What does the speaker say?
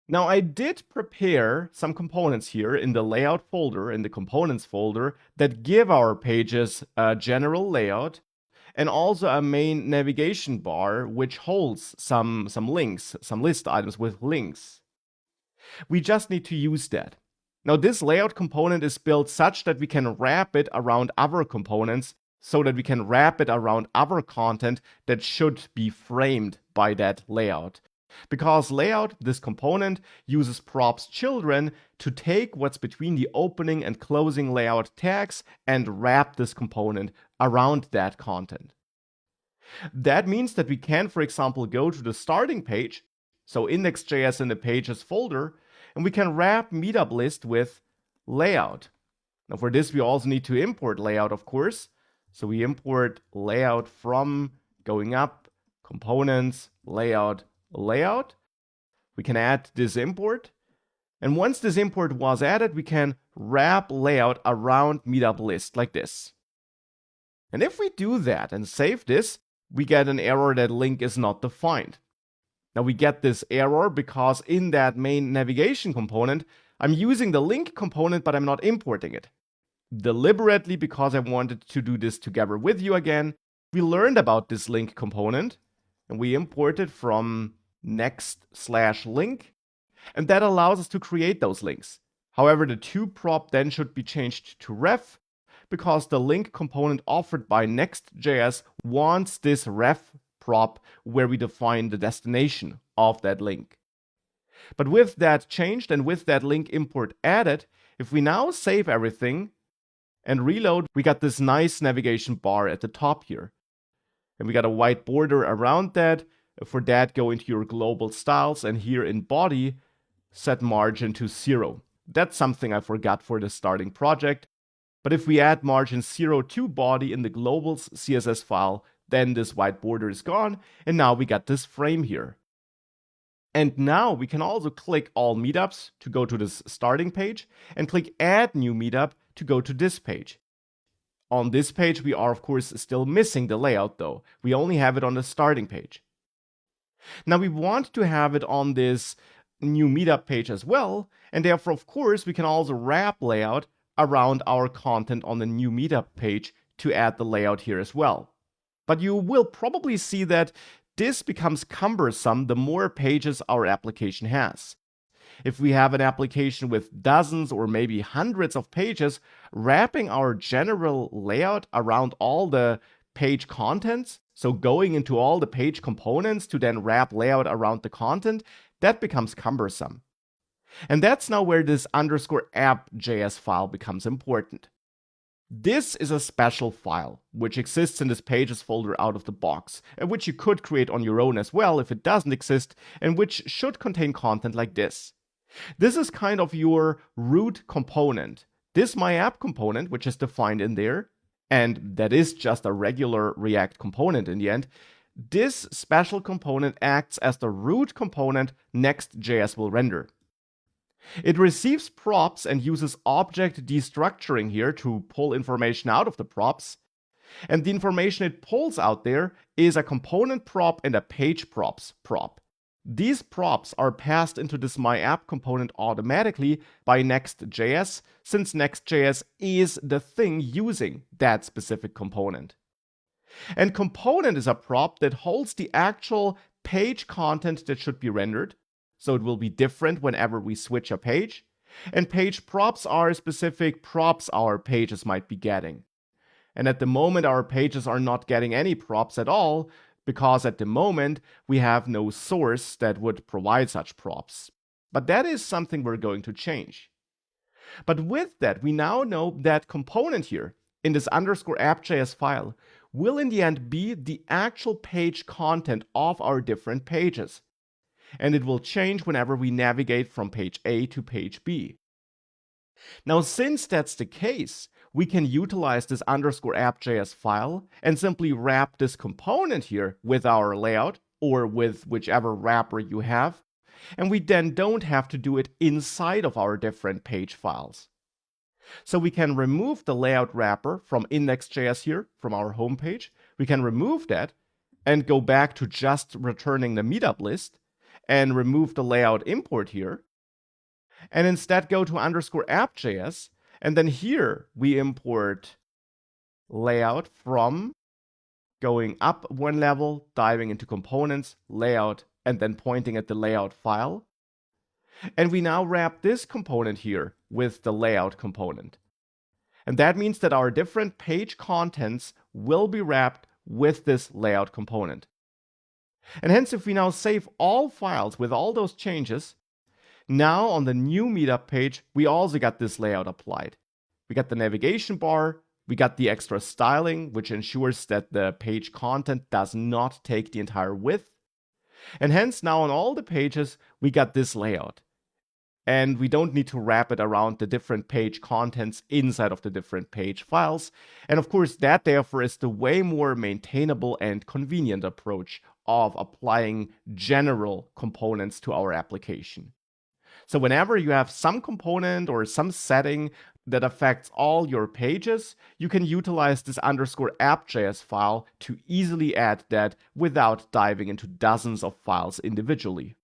Now I did prepare some components here in the layout folder, in the components folder, that give our pages a general layout and also a main navigation bar which holds some links, some list items with links. We just need to use that. Now this layout component is built such that we can wrap it around other components so that we can wrap it around other content that should be framed by that layout. Because layout, this component, uses props children to take what's between the opening and closing layout tags and wrap this component around that content. That means that we can, for example, go to the starting page, so index.js in the pages folder, and we can wrap meetup list with layout. Now for this, we also need to import layout, of course. So we import layout from going up, components, layout. We can add this import. And once this import was added, we can wrap layout around meetup list like this. And if we do that and save this, we get an error that link is not defined. Now we get this error because in that main navigation component, I'm using the link component, but I'm not importing it. Deliberately, because I wanted to do this together with you again, we learned about this link component and we import it from next/link, and that allows us to create those links. However, the to prop then should be changed to ref because the link component offered by Next.js wants this ref prop where we define the destination of that link. But with that changed and with that link import added, if we now save everything and reload, we got this nice navigation bar at the top here. And we got a white border around that. For that, go into your global styles and here in body, set margin to 0. That's something I forgot for the starting project. But if we add margin 0 to body in the globals CSS file, then this white border is gone, and now we got this frame here. And now we can also click all meetups to go to this starting page, and click add new meetup to go to this page. On this page, we are of course still missing the layout though. We only have it on the starting page. Now we want to have it on this new meetup page as well, and therefore of course we can also wrap layout around our content on the new meetup page to add the layout here as well. But you will probably see that this becomes cumbersome the more pages our application has. If we have an application with dozens or maybe hundreds of pages, wrapping our general layout around all the page contents, so going into all the page components to then wrap layout around the content, that becomes cumbersome. And that's now where this _app.js file becomes important. This is a special file, which exists in this pages folder out of the box, and which you could create on your own as well if it doesn't exist, and which should contain content like this. This is kind of your root component. This myapp component, which is defined in there, and that is just a regular React component in the end, this special component acts as the root component Next.js will render. It receives props and uses object destructuring here to pull information out of the props. And the information it pulls out there is a component prop and a page props prop. These props are passed into this myapp component automatically by Next.js, since Next.js is the thing using that specific component. And component is a prop that holds the actual page content that should be rendered, so it will be different whenever we switch a page. And page props are specific props our pages might be getting. And at the moment, our pages are not getting any props at all, because at the moment, we have no source that would provide such props. But that is something we're going to change. But with that, we now know that component here in this _app.js file will in the end be the actual page content of our different pages. And it will change whenever we navigate from page A to page B. Now, since that's the case, we can utilize this _app.js file and simply wrap this component here with our layout or with whichever wrapper you have, and we then don't have to do it inside of our different page files. So we can remove the layout wrapper from index.js here, from our home page. We can remove that and go back to just returning the meetup list. and remove the layout import here, and instead go to _app.js, and then here we import layout from going up one level, diving into components, layout, and then pointing at the layout file. And we now wrap this component here with the layout component. And that means that our different page contents will be wrapped with this layout component. And hence, if we now save all files with all those changes, now on the new meetup page, we also got this layout applied. We got the navigation bar, we got the extra styling, which ensures that the page content does not take the entire width. And hence, now on all the pages, we got this layout. And we don't need to wrap it around the different page contents inside of the different page files. And of course, that therefore is the way more maintainable and convenient approach of applying general components to our application. So whenever you have some component or some setting that affects all your pages, you can utilize this _app.js file to easily add that without diving into dozens of files individually.